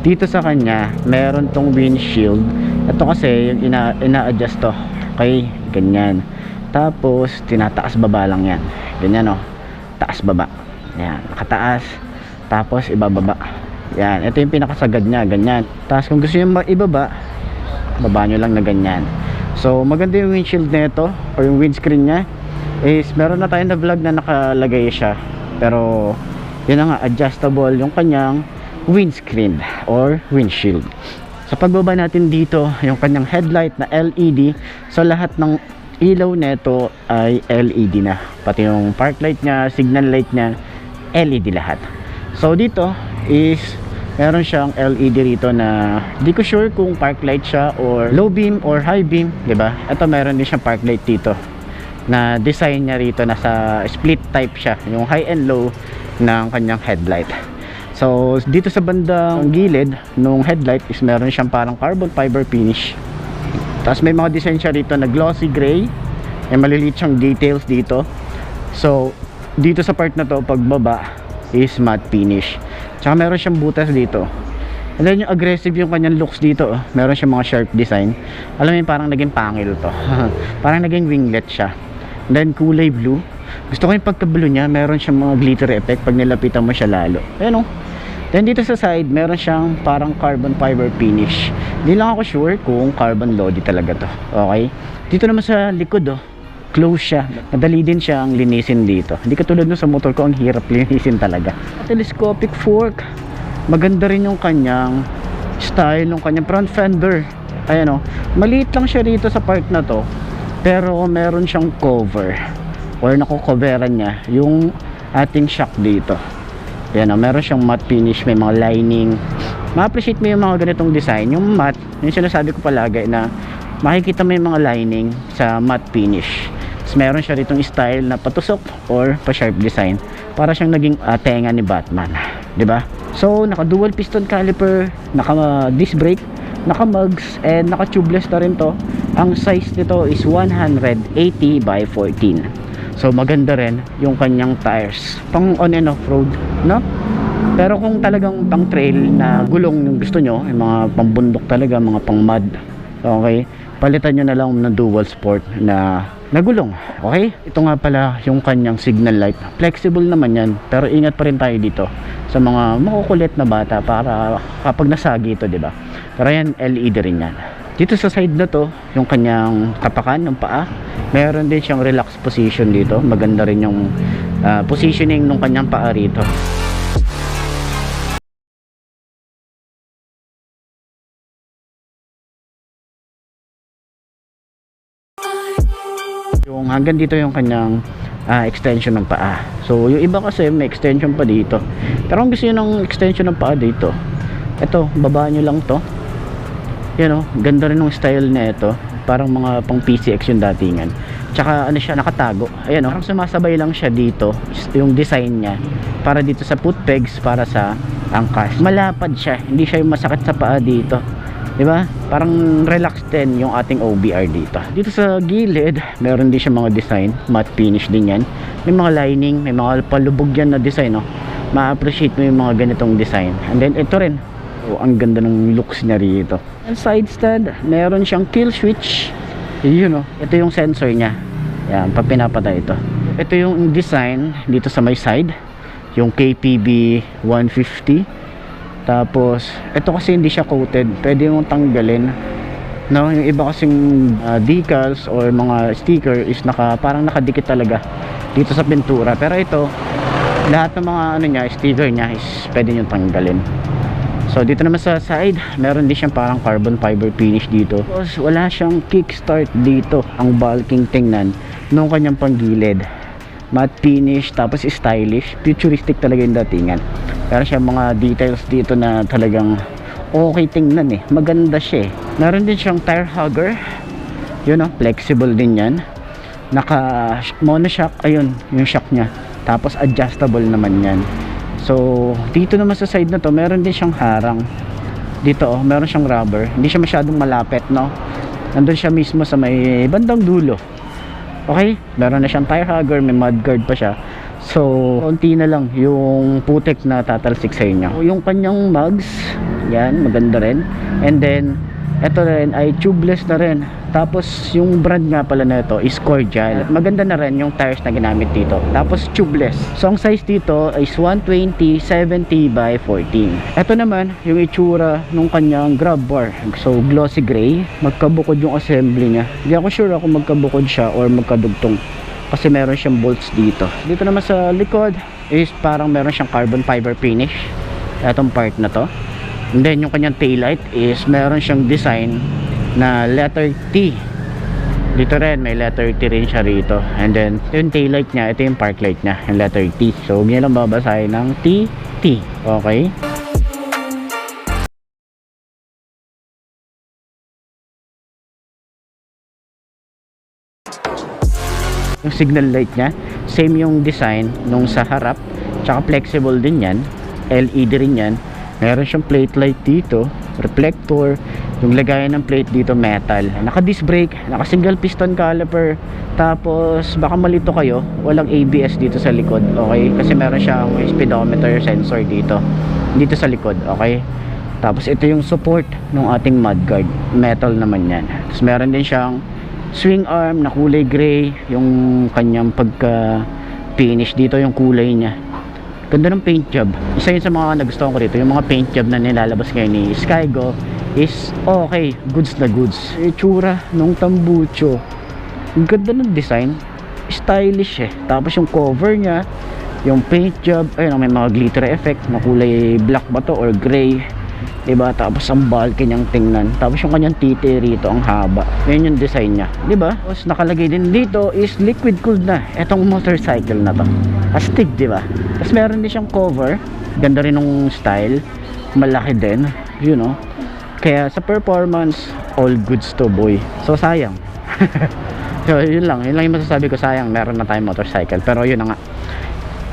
dito sa kanya meron tong windshield. Ito kasi yung ina-adjust to. Okay, ganyan. Tapos tinataas baba lang yan. Ganyan oh. Taas baba. Yan, nakataas. Tapos ibababa. Yan, ito yung pinakasagad niya, ganyan. Tapos kung gusto niyo ibaba, baba nyo lang na ganyan. So maganda yung windshield nito or yung windscreen niya. Is meron na tayong na vlog na nakalagay siya. Pero yun na nga, adjustable yung kanyang windscreen or windshield. Sa pagbaba natin dito, yung kanyang headlight na LED. So lahat ng ilaw nito ay LED na. Pati yung park light niya, signal light niya, LED lahat. So dito is meron siyang LED rito na di ko sure kung park light siya or low beam or high beam, 'di ba? Ito meron din siyang park light dito na design niya rito, nasa split type siya, yung high and low ng kanyang headlight. So dito sa bandang gilid nung headlight is meron siyang parang carbon fiber finish. Tapos may mga design siya rito na glossy gray, may maliliit siyang details dito. So dito sa part na to, pagbaba is matte finish. Tsaka meron siyang butas dito. And then yung aggressive yung kanyang looks dito, oh. Meron siyang mga sharp design. Alam mo yun, parang naging pangil to. Parang naging winglet siya. And then kulay blue. Gusto ko yung pagka-blue niya, meron siyang mga glitter effect pag nilapitan mo siya lalo. Ayan o. Then dito sa side, meron siyang parang carbon fiber finish. Hindi lang ako sure kung carbon lodi talaga to. Okay? Dito naman sa likod oh, close siya. Madali din siyang linisin dito. Hindi katulad nun sa motor ko, ang hirap linisin talaga. Telescopic fork. Maganda rin yung kanyang style, yung kanyang front fender. Ayan o. Maliit lang siya rito sa part na to. Pero meron siyang cover or nakukoveran niya yung ating shock dito. Yan o, meron siyang matte finish, may mga lining. Ma-appreciate mo yung mga ganitong design. Yung matte, yung sinasabi ko palagi na makikita mo yung mga lining sa matte finish. Tapos meron siya ritong style na patusok or pa-sharp design. Para siyang naging tenga ni Batman, 'di ba? So naka dual piston caliper, naka disc brake, naka mugs, and naka tubeless na rin to. Ang size nito is 180 by 14. So maganda rin yung kanyang tires, pang on and off road, no? Pero kung talagang pang trail na gulong yung gusto nyo, yung mga pambundok talaga, mga pang mud, okay, palitan nyo na lang ng dual sport na gulong. Okay, ito nga pala yung kanyang signal light. Flexible naman yan, pero ingat pa rin tayo dito sa mga makukulit na bata para kapag nasagi ito, diba? Pero yan, LED rin yan. Dito sa side na to, yung kanyang tapakan ng paa, meron din siyang relax position dito. Maganda rin yung positioning ng kanyang paa rito. Yung hanggang dito yung kanyang extension ng paa. So yung iba kasi may extension pa dito. Pero kung gusto nyo ng extension ng paa dito, ito, baba nyo lang to. Yan o, ganda rin ng style na ito. Parang mga pang PCX yung datingan. Tsaka ano siya, nakatago. Ayan o, parang sumasabay lang siya dito, yung design niya, para dito sa foot pegs, para sa angkas. Malapad siya, hindi siya yung masakit sa paa dito, diba? Parang relax din yung ating OBR dito. Dito sa gilid, meron din siya mga design, matte finish din yan. May mga lining, may mga palubog yan na design, no? Ma-appreciate mo yung mga ganitong design. And then ito rin, oh, ang ganda ng looks niya rito. And side stand, meron siyang kill switch. Yun, oh, ito yung sensor niya. Yan, pag pinapatay ito. Ito yung design dito sa may side, yung KPB 150. Tapos ito kasi hindi siya coated, pwede mong tanggalin, no? Yung iba kasing decals or mga sticker is parang nakadikit talaga dito sa pintura. Pero ito, lahat ng mga ano niya, sticker niya is pwede nyo tanggalin. So dito naman sa side, meron din siyang parang carbon fiber finish dito. Tapos wala siyang kickstart dito. Ang bulking tingnan nung kanyang panggilid, matte finish, tapos stylish, futuristic talaga yung datingan. Pero siya mga details dito na talagang okay tingnan eh. Maganda siya eh. Meron din siyang tire hugger. Yun oh, flexible din yan. Naka monoshock, ayun yung shock niya. Tapos adjustable naman yan. So dito naman sa side na to, meron din siyang harang. Dito oh, meron siyang rubber. Hindi siya masyadong malapit, no? Nandun siya mismo sa may bandang dulo. Okay, meron na siyang tire hugger, may mudguard pa siya. So, konti na lang yung putik na tatalsik sa inyo. Yung kanyang mugs, yan, maganda rin. And then, ito rin ay tubeless na rin. Tapos, yung brand nga pala na ito is Cordial. Maganda na rin yung tires na ginamit dito. Tapos, tubeless. So, ang size dito is 120, 70 by 14. Ito naman, yung itsura nung kanyang grab bar. So, glossy gray. Magkabukod yung assembly niya. Hindi ako sure kung magkabukod siya or magkadugtong. Kasi meron siyang bolts dito. Dito naman sa likod is parang meron siyang carbon fiber finish. Itong part na to. And then yung kanyang taillight is meron siyang design na letter T. Dito rin may letter T rin siya rito. And then yung taillight niya, ito yung park light niya, yung letter T. So huwag niyo lang babasahin ng T, T. Okay? Yung signal light niya, same yung design nung sa harap, tsaka flexible din yan, LED rin yan. Meron siyang plate light dito, reflector, yung lagayan ng plate dito metal, naka disc brake, naka single piston caliper. Tapos baka malito kayo, walang ABS dito sa likod, okay, kasi meron siyang speedometer sensor dito sa likod, okay. Tapos ito yung support ng ating mudguard, metal naman yan. Tapos meron din siyang swing arm na kulay gray, yung kanyang pagka finish dito, yung kulay niya. Ganda ng paint job. Isa yun sa mga nagustuhan ko dito, yung mga paint job na nilalabas ngayon ni Skygo is okay, goods na goods. Itsura nung tambucho, ganda ng design, stylish eh. Tapos yung cover niya, yung paint job, ayun, may mga glitter effect na kulay black ba to or gray, diba? Tapos ang bulky niyang tingnan. Tapos yung kanyang titi rito, ang haba. Yun yung design niya, diba? Tapos nakalagay din dito is liquid cooled na etong motorcycle na to. Astig, diba? Tapos meron din siyang cover. Ganda rin ng style. Malaki din, you know. Kaya sa performance, all goods to boy. So sayang. So yun lang yung masasabi ko, sayang meron na tayong motorcycle. Pero yun na nga.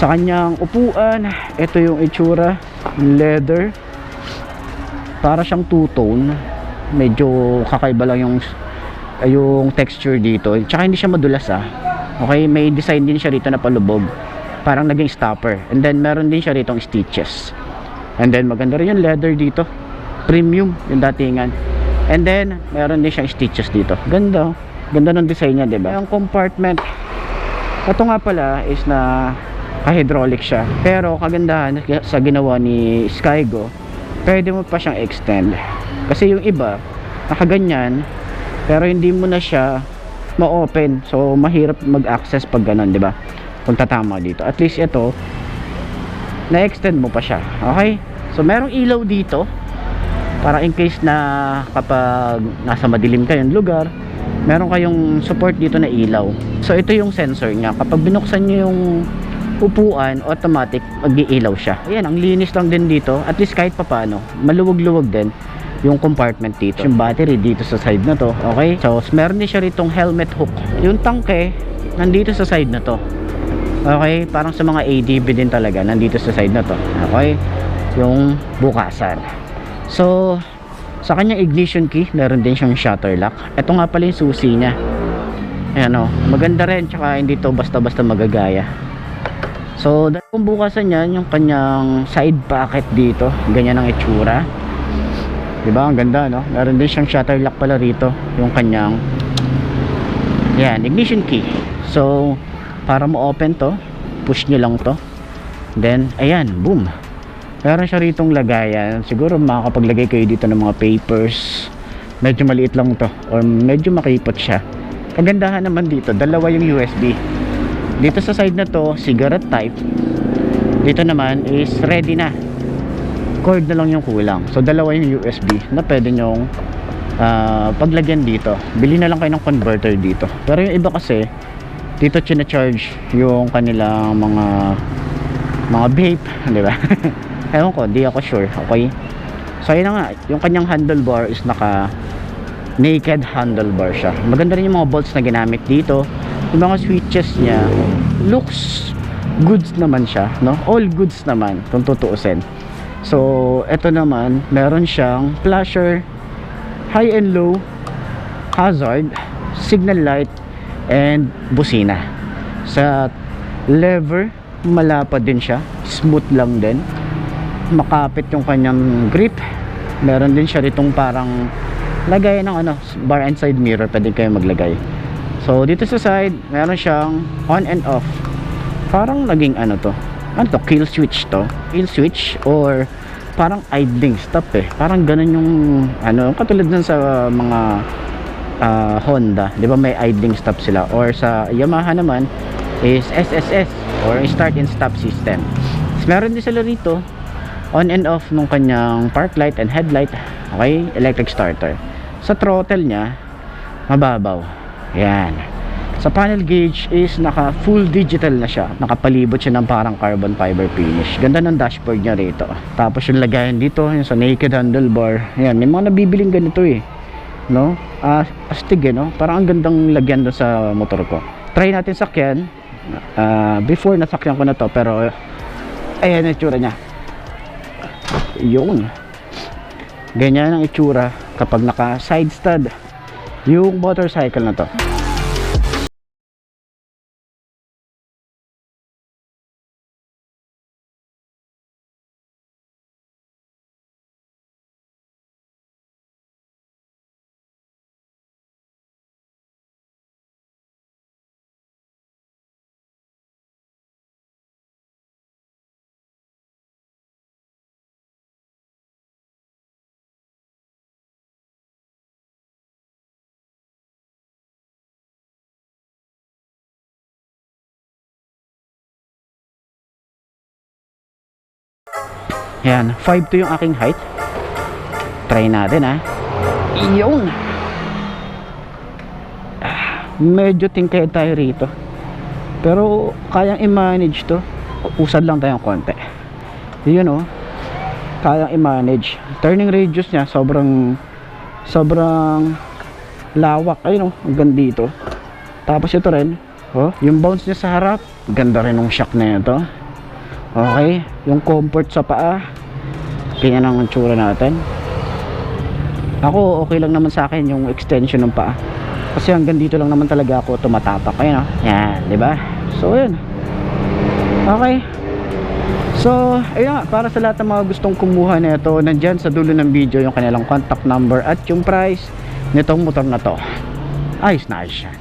Sa kanyang upuan, ito yung itsura, leather. Para siyang two-tone, medyo kakaiba lang yung texture dito, tsaka hindi siya madulas okay. May design din siya rito na palubog, parang naging stopper, and then meron din siya ritong stitches, and then maganda rin yung leather dito, premium yung datingan, and then meron din siyang stitches dito. Ganda ng design niya, diba? Yung compartment, ito nga pala is na hydraulic siya, pero kagandahan sa ginawa ni Skygo, pwede mo pa siyang extend. Kasi yung iba nakaganyan pero hindi mo na siya ma-open, so mahirap mag-access pag ganun, di ba? Kung tatama dito, at least ito na-extend mo pa siya, okay? So merong ilaw dito para in case na kapag nasa madilim kayong lugar, meron kayong support dito na ilaw. So ito yung sensor niya, kapag binuksan niyo yung upuan, automatic mag-iilaw siya. Ayan, ang linis lang din dito. At least kahit papano, maluwag-luwag din yung compartment dito. Yung battery dito sa side na to, okay? So, meron din siya ritong helmet hook. Yung tangke, nandito sa side na to. Okay? Parang sa mga ADB din talaga, nandito sa side na to. Okay? Yung bukasan. So, sa kanyang ignition key, meron din siyang shutter lock. Ito nga pala yung susi niya. Ayan o, maganda rin, tsaka hindi to basta-basta magagaya. So, kung bukasan yan, yung kanyang side pocket dito, ganyan ang itsura. Diba? Ang ganda, no? Meron din siyang shutter lock pala rito, yung kanyang yan, ignition key. So, para mo open to, push nyo lang to. Then, ayan, boom. Meron siya ritong lagayan. Siguro makakapaglagay kayo dito ng mga papers. Medyo maliit lang to, or medyo makipot siya. Kagandahan naman dito, dalawa yung USB. Dito sa side na to, cigarette type. Dito naman is ready na. Cord na lang yung kulang. So dalawa yung USB na pwede nyong paglagyan dito. Bili na lang kayo ng converter dito. Pero yung iba kasi, dito charge yung kanilang mga vape, di ba? Ewan ko, di ako sure, okay? So yun na nga, yung kanyang handlebar is naka naked handlebar siya. Maganda rin yung mga bolts na ginamit dito. Yung mga switches niya looks goods naman siya, no? All goods naman kung tutuusin. So eto naman, meron siyang flasher, high and low, hazard, signal light, and busina. Sa lever malapad din siya, smooth lang din, makapit yung kanyang grip. Meron din siya ditong parang lagay ng ano, bar and side mirror, pwede kayo maglagay. So dito sa side meron siyang on and off, parang naging ano to, kill switch to, kill switch or parang idling stop parang ganun yung ano, katulad dun sa mga Honda, di ba may idling stop sila, or sa Yamaha naman is SSS or start and stop system. Meron din sila rito on and off nung kanyang park light and headlight, okay, electric starter. Sa throttle niya mababaw, yan. Sa panel gauge is naka full digital na siya, nakapalibot siya ng parang carbon fiber finish. Ganda ng dashboard niya rito. Tapos yung lagayan dito, yung sa naked handlebar, yan, may mga nabibiling ganito no, astig no, parang ang gandang lagyan doon sa motor ko. Try natin sakyan. Before nasakyan ko na to, pero ayan ang itsura niya, yun, ganyan ang itsura kapag naka side stud yung motorcycle na to. Yan, 5'2" yung aking height. Try natin Iyon. Medyo tingkay tayo rito, pero kayang i-manage to. Usad lang tayong konti. Yun kayang i-manage. Turning radius niya sobrang lawak. Ayun hanggang dito. Tapos ito rin, yung bounce niya sa harap, ganda rin ng shock na ito. Okay, yung comfort sa paa, kanya ng tsura natin. Ako okay lang naman sa akin yung extension ng paa, kasi hanggang dito lang naman talaga ako tumatapak. Ayun yan, di ba? So yun. Okay. So ayun, para sa lahat ng mga gustong kumuha nito, nandyan sa dulo ng video yung kanilang contact number at yung price nitong motor na to. Ayos na ayos yan.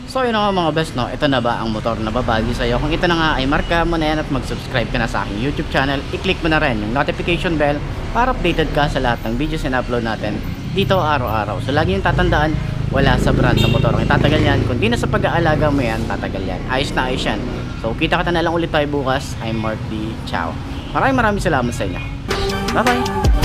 So yun nga mga best, ito na ba ang motor na babagi sa'yo? Kung ito na nga ay marka mo na yan at mag-subscribe ka na sa aking YouTube channel, i-click mo na rin yung notification bell para updated ka sa lahat ng videos na upload natin dito araw-araw. So lagi yung tatandaan, wala sa brand ng motor ang itatagal yan, kundi na sa pag-aalaga mo yan, tatagal yan. Ayos na ayos yan. So kita na lang ulit tayo bukas. I'm Mark D. Ciao. Maraming salamat sa inyo. Bye bye.